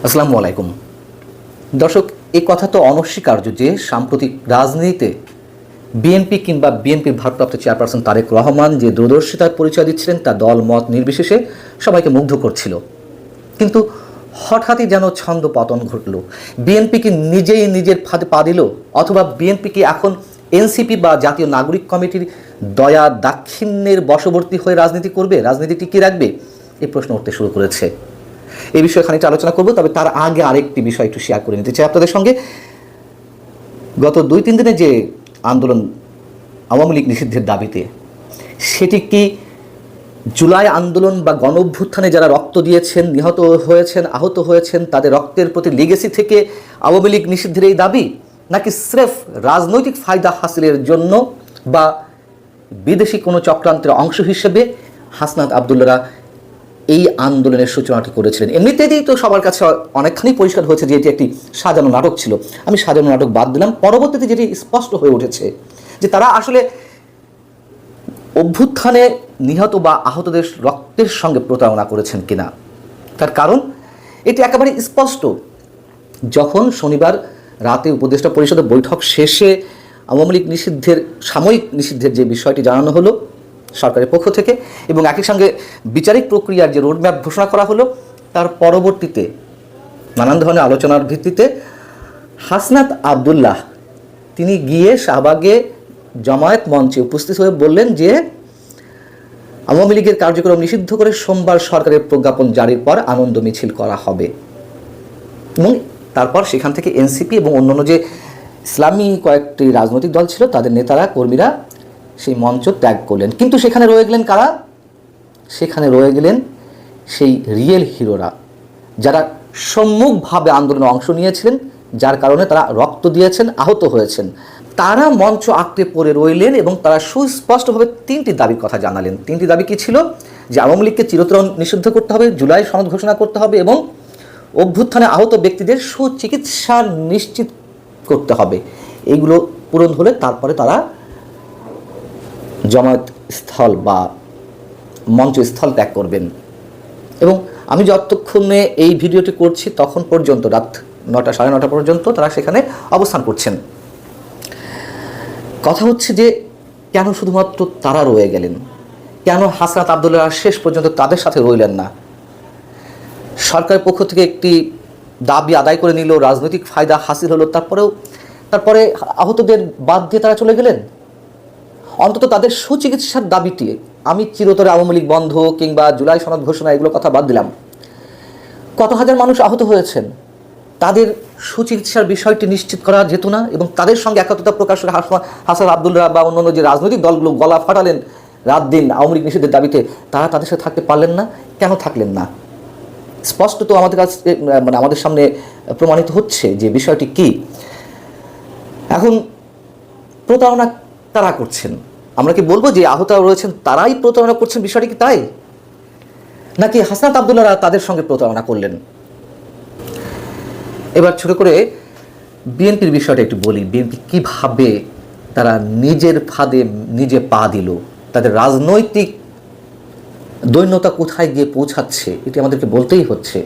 আসসালামু আলাইকুম দর্শক, এই কথা তো অনস্বীকার্য যে সাম্প্রতিক রাজনীতিতে বিএনপি কিংবা বিএনপির ভারপ্রাপ্ত চেয়ারপারসন তারেক রহমান যে দূরদর্শিতার পরিচয় দিচ্ছিলেন তা দল মত নির্বিশেষে সবাইকে মুগ্ধ করছিল। কিন্তু হঠাৎই যেন ছন্দ পতন ঘটল। বিএনপি কি নিজেই নিজের ফাঁদে পা দিল, অথবা বিএনপি কি এখন এনসিপি বা জাতীয় নাগরিক কমিটির দয়া দাক্ষিণ্যের বশবর্তী হয়ে রাজনীতি করবে, রাজনীতি টিকিয়ে রাখবে? এই প্রশ্ন উঠতে শুরু করেছে। এই বিষয়ে খানিকটা আলোচনা করব, তবে তার আগে আরেকটি বিষয় একটু শেয়ার করে নিতে চাই আপনাদের সঙ্গে। গত 2-3 দিনে যে আন্দোলন আওয়ামী লীগ নিষিদ্ধের দাবিতে, সেটি কি জুলাই আন্দোলন বা গণ অভ্যুত্থানে যারা রক্ত দিয়েছেন, নিহত হয়েছেন, আহত হয়েছেন, তাদের রক্তের প্রতি লিগেসি থেকে আওয়ামী লীগ নিষিদ্ধের এই দাবি, নাকি স্রেফ রাজনৈতিক ফায়দা হাসিলের জন্য বা বিদেশি কোনো চক্রান্তের অংশ হিসেবে হাসনাত আবদুল্লাহরা এই আন্দোলনের সূচনাটি করেছিলেন? এমনিতেই তো সবার কাছে অনেকখানি পরিষ্কার হয়েছে যে এটি একটি সাজানো নাটক ছিল। আমি সাজানো নাটক বাদ দিলাম, পরবর্তীতে যেটি স্পষ্ট হয়ে উঠেছে যে তারা আসলে অভ্যুত্থানে নিহত বা আহতদের রক্তের সঙ্গে প্রতারণা করেছেন কিনা। তার কারণ এটি একেবারে স্পষ্ট। যখন শনিবার রাতে উপদেষ্টা পরিষদের বৈঠক শেষে আওয়ামী লীগ নিষিদ্ধের, সাময়িক নিষিদ্ধের যে বিষয়টি জানানো হলো সরকারের পক্ষ থেকে, এবং একই সঙ্গে বিচারিক প্রক্রিয়ার যে রোডম্যাপ ঘোষণা করা হলো, তার পরবর্তীতে নানান ধরনের আলোচনার ভিত্তিতে হাসনাত আবদুল্লাহ তিনি গিয়ে শাহবাগে জামায়াত মঞ্চে উপস্থিত হয়ে বললেন যে আওয়ামী লীগের কার্যক্রম নিষিদ্ধ করে সোমবার সরকারের প্রজ্ঞাপন জারির পর আনন্দ মিছিল করা হবে। এবং তারপর সেখান থেকে এনসিপি এবং অন্যান্য যে ইসলামী কয়েকটি রাজনৈতিক দল ছিল তাদের নেতারা, কর্মীরা সেই মঞ্চ ত্যাগ করলেন। কিন্তু সেখানে রয়ে গেলেন কারা? সেখানে রয়ে গেলেন সেই রিয়েল হিরোরা, যারা সম্মুখভাবে আন্দোলনে অংশ নিয়েছিলেন, যার কারণে তারা রক্ত দিয়েছেন, আহত হয়েছেন। তারা মঞ্চ আঁকড়ে পড়ে রইলেন এবং তারা সুস্পষ্টভাবে 3টি দাবির কথা জানালেন। 3টি দাবি কী ছিল? যে আওয়ামী লীগকে চিরতরে নিষিদ্ধ করতে হবে, জুলাই সনদ ঘোষণা করতে হবে, এবং অভ্যুত্থানে আহত ব্যক্তিদের সুচিকিৎসা নিশ্চিত করতে হবে। এইগুলো পূরণ হলে তারপরে তারা জামায়াত স্থল বা মঞ্চস্থল ত্যাগ করবেন। এবং আমি যতক্ষণে এই ভিডিওটি করছি তখন পর্যন্ত রাত 9টা, 9:30 পর্যন্ত তারা সেখানে অবস্থান করছেন। কথা হচ্ছে যে কেন শুধুমাত্র তারা রয়ে গেলেন? কেন হাসনাত আবদুল্লাহ শেষ পর্যন্ত তাদের সাথে রইলেন না? সরকারের পক্ষ থেকে একটি দাবি আদায় করে নিল, রাজনৈতিক ফায়দা হাসিল হলো, তারপরে আহতদের বাদ দিয়ে তারা চলে গেলেন। অন্তত তাদের সুচিকিৎসার দাবিটি, আমি চিরতরে আওয়ামী লীগ বন্ধ কিংবা জুলাই সনদ ঘোষণা এগুলো কথা বাদ দিলাম, কত হাজার মানুষ আহত হয়েছেন, তাদের সুচিকিৎসার বিষয়টি নিশ্চিত করা যেত না? এবং তাদের সঙ্গে একত্রতা প্রকাশ করে হাসান আবদুল্লাহ বা অন্যান্য যে রাজনৈতিক দলগুলো গলা ফাটালেন রাত দিন আওয়ামী লীগ নিষিদ্ধের দাবিতে, তারা তাদের সাথে থাকতে পারলেন না। কেন থাকলেন না? স্পষ্ট তো আমাদের কাছে, আমাদের সামনে প্রমাণিত হচ্ছে যে বিষয়টি কি। এখন প্রতারণা তারা করছেন, আমরা কি বলবো যে আহত রয়েছেন তারাই প্রতারণা করছেন? বিষয়টি কি তাই, নাকি হাসনাত আবদুল্লাহরা তাদের সঙ্গে প্রতারণা করলেন? এবার ছোট করে বিএনপির বিষয়টা একটু বলি। বিএনপি কিভাবে তারা নিজের ফাঁদে নিজে পা দিল, তাদের রাজনৈতিক দৈন্যতা কোথায় গিয়ে পৌঁছাচ্ছে, এটি আমাদেরকে বলতেই হচ্ছে।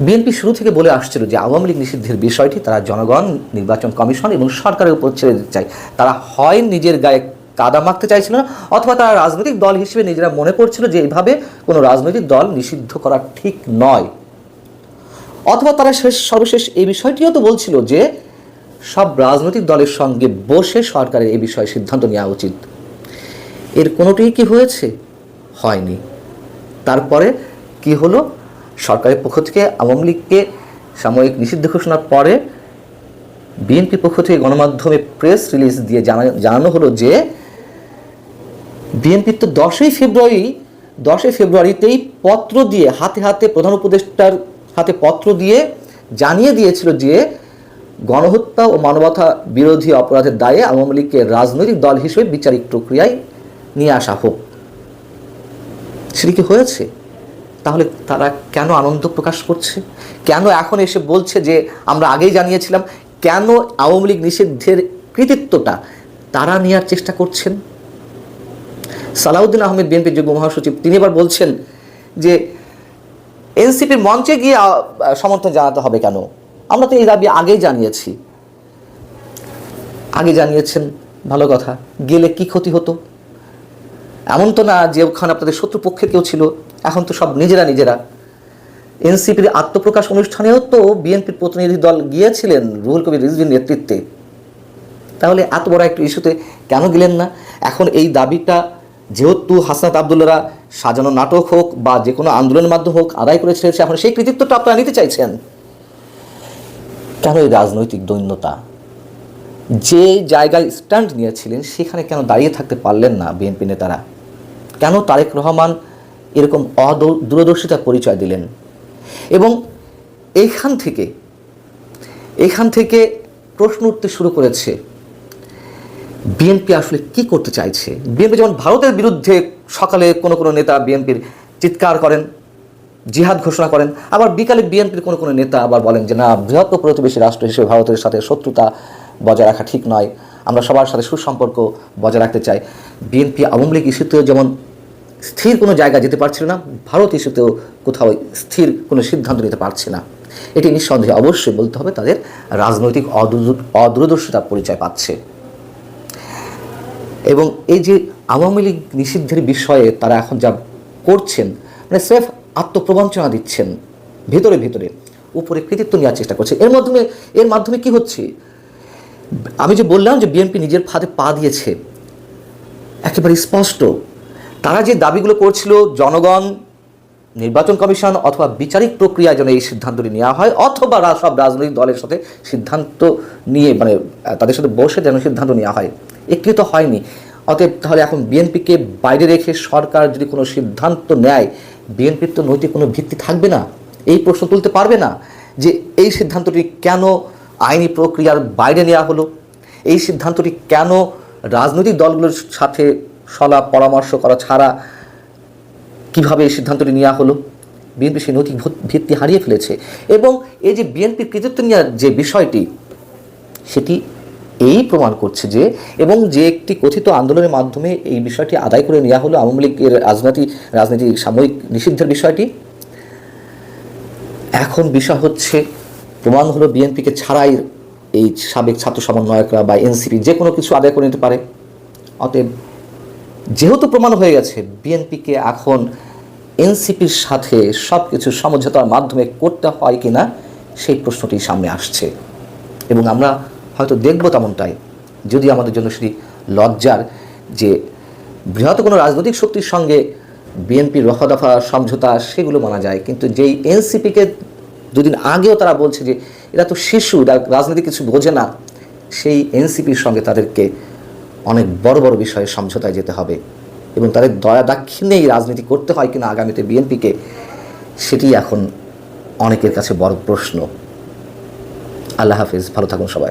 বিএনপি শুরু থেকে বলে আসছিল যে আওয়ামী লীগ নিষিদ্ধের বিষয়টি তারা জনগণ, নির্বাচন কমিশন এবং সরকারের উপর ছেড়ে দিতে চায়। তারা হয় নিজের গায়ে কাদা মাখতে চাইছিল না, অথবা তারা রাজনৈতিক দল হিসেবে নিজেরা মনে করছিল যে এইভাবে কোনো রাজনৈতিক দল নিষিদ্ধ করা ঠিক নয়, অথবা তারা সর্বশেষ এই বিষয়টিও তো বলছিল যে সব রাজনৈতিক দলের সঙ্গে বসে সরকারের এই বিষয়ে সিদ্ধান্ত নেওয়া উচিত। এর কোনোটিই কি হয়েছে? হয়নি। তারপরে কি হলো? সরকারের পক্ষ থেকে আওয়ামী লীগকে সাময়িক নিষিদ্ধ ঘোষণার পরে বিএনপির পক্ষ থেকে গণমাধ্যমে প্রেস রিলিজ দিয়ে জানানো হলো যে বিএনপির তো 10ই ফেব্রুয়ারিতেই পত্র দিয়ে হাতে হাতে প্রধান উপদেষ্টার হাতে পত্র দিয়ে জানিয়ে দিয়েছিল যে গণহত্যা ও মানবতা বিরোধী অপরাধের দায়ে আওয়ামী লীগকে রাজনৈতিক দল হিসেবে বিচারিক প্রক্রিয়ায় নিয়ে আসা হোক। সেটি কি হয়েছে? তাহলে তারা কেন আনন্দ প্রকাশ করছে? কেন এখন এসে বলছে যে আমরা আগেই জানিয়েছিলাম? কেন আওয়ামী লীগ নিষিদ্ধের কৃতিত্বটা তারা নেওয়ার চেষ্টা করছেন? সালাউদ্দিন আহমেদ বিএনপির যুগ্ম মহাসচিব তিনি এবার বলছেন যে এনসিপির মঞ্চে গিয়ে সমর্থন জানাতে হবে কেন? আমরা তো এই দাবি আগেই জানিয়েছেন, ভালো কথা, গেলে কি ক্ষতি হতো? এমন তো না যে ওখানে আপনাদের শত্রুপক্ষের কেউ ছিল, এখন তো সব নিজেরা। এনসিপির আত্মপ্রকাশ অনুষ্ঠানেও তো বিএনপির প্রতিনিধি দল গিয়েছিলেন রুহুল কবির রিজভীর নেতৃত্বে। তাহলে এত বড় একটা ইস্যুতে কেন গেলেন না? এখন এই দাবিটা যেহেতু হাসনাত আবদুল্লাহরা সাজানো নাটক হোক বা যে কোনো আন্দোলনের মাধ্যমে হোক আদায় করেছে, এখন সেই কৃতিত্বটা আপনারা নিতে চাইছেন কেন? এই রাজনৈতিক দৈন্যতা, যে জায়গায় স্ট্যান্ড নিয়েছিলেন সেখানে কেন দাঁড়িয়ে থাকতে পারলেন না বিএনপি নেতারা? কেন তারেক রহমান এরকম দূরদর্শিতার পরিচয় দিলেন? এবং এইখান থেকে প্রশ্ন উঠতে শুরু করেছে, বিএনপি আসলে কি করতে চাইছে? বিএনপি যেমন ভারতের বিরুদ্ধে সকালে কোনো নেতা বিএনপির চিৎকার করেন, জিহাদ ঘোষণা করেন, আবার বিকালে বিএনপির কোনো নেতা আবার বলেন যে না, বৃহত্তর প্রতিবেশী রাষ্ট্র হিসেবে ভারতের সাথে শত্রুতা বজায় রাখা ঠিক নয়, আমরা সবার সাথে সুসম্পর্ক বজায় রাখতে চাই। বিএনপি আওয়ামী লীগ ইস্যুতেও যেমন স্থির কোনো জায়গায় যেতে পারছিল না, ভারত ইস্যুতেও কোথাও স্থির কোনো সিদ্ধান্ত নিতে পারছে না। এটি নিঃসন্দেহে অবশ্যই বলতে হবে তাদের রাজনৈতিক অদূরদর্শিতার পরিচয় পাচ্ছে। এবং এই যে আওয়ামী লীগ নিষিদ্ধের বিষয়ে তারা এখন যা করছেন, মানে স্রেফ আত্মপ্রবঞ্চনা দিচ্ছেন, ভিতরে উপরে কৃতিত্ব নেওয়ার চেষ্টা করছে। এর মাধ্যমে কি হচ্ছে? আমি যে বললাম যে বিএনপি নিজের ফাঁদে পা দিয়েছে, একেবারে স্পষ্ট। তারা যে দাবিগুলো করছিল, জনগণ, নির্বাচন কমিশন অথবা বিচারিক প্রক্রিয়ায় যেন এই সিদ্ধান্তটি নেওয়া হয়, অথবা সব রাজনৈতিক দলের সাথে সিদ্ধান্ত নিয়ে, মানে তাদের সাথে বসে যেন সিদ্ধান্ত নেওয়া হয়, একটি তো হয়নি। অতএব তাহলে এখন বিএনপিকে বাইরে রেখে সরকার যদি কোনো সিদ্ধান্ত নেয়, বিএনপির তো নৈতিক কোনো ভিত্তি থাকবে না, এই প্রশ্ন তুলতে পারবে না যে এই সিদ্ধান্তটি কেন আইনি প্রক্রিয়ার বাইরে নেওয়া হলো, এই সিদ্ধান্তটি কেন রাজনৈতিক দলগুলোর সাথে সলা পরামর্শ করা ছাড়া কিভাবে এই সিদ্ধান্তটি নেওয়া হলো। বিএনপি সেই নৈতিক ভিত্তি হারিয়ে ফেলেছে। এবং এই যে বিএনপির কৃতিত্ব নেওয়ার যে বিষয়টি, সেটি এই প্রমাণ করছে যে, এবং যে একটি কথিত আন্দোলনের মাধ্যমে এই বিষয়টি আদায় করে নেওয়া হলো, আওয়ামী লীগের রাজনীতি সাময়িক নিষিদ্ধের বিষয়টি, এখন বিষয় হচ্ছে প্রমাণ হলো বিএনপিকে ছাড়াই এই সাবেক ছাত্র সমন্বয়করা বা এনসিপি যে কোনো কিছু আদায় করে নিতে পারে। অতএব যেহেতু প্রমাণ হয়ে গেছে, বিএনপিকে এখন এনসিপির সাথে সব কিছু সমঝোতার মাধ্যমে করতে হয় কিনা সেই প্রশ্নটি সামনে আসছে। এবং আমরা হয়তো দেখব তেমনটাই, যদি আমাদের জন্য সেটি লজ্জার যে বৃহৎ কোনো রাজনৈতিক শক্তির সঙ্গে বিএনপির রফা-দফা সমঝোতা সেগুলো মানা যায়, কিন্তু যেই এনসিপিকে দুদিন আগেও তারা বলছে যে এরা তো শিশু, রাজনীতি কিছু বোঝে না, সেই এনসিপির সঙ্গে তাদেরকে অনেক বড় বিষয়ে সমঝোতায় যেতে হবে। এবং তাদের দয়া দাক্ষিণ্যেই রাজনীতি করতে হয় কিনা আগামীতে বিএনপিকে, সেটি এখন অনেকের কাছে বড় প্রশ্ন। আল্লাহ হাফিজ, ভালো থাকুন সবাই।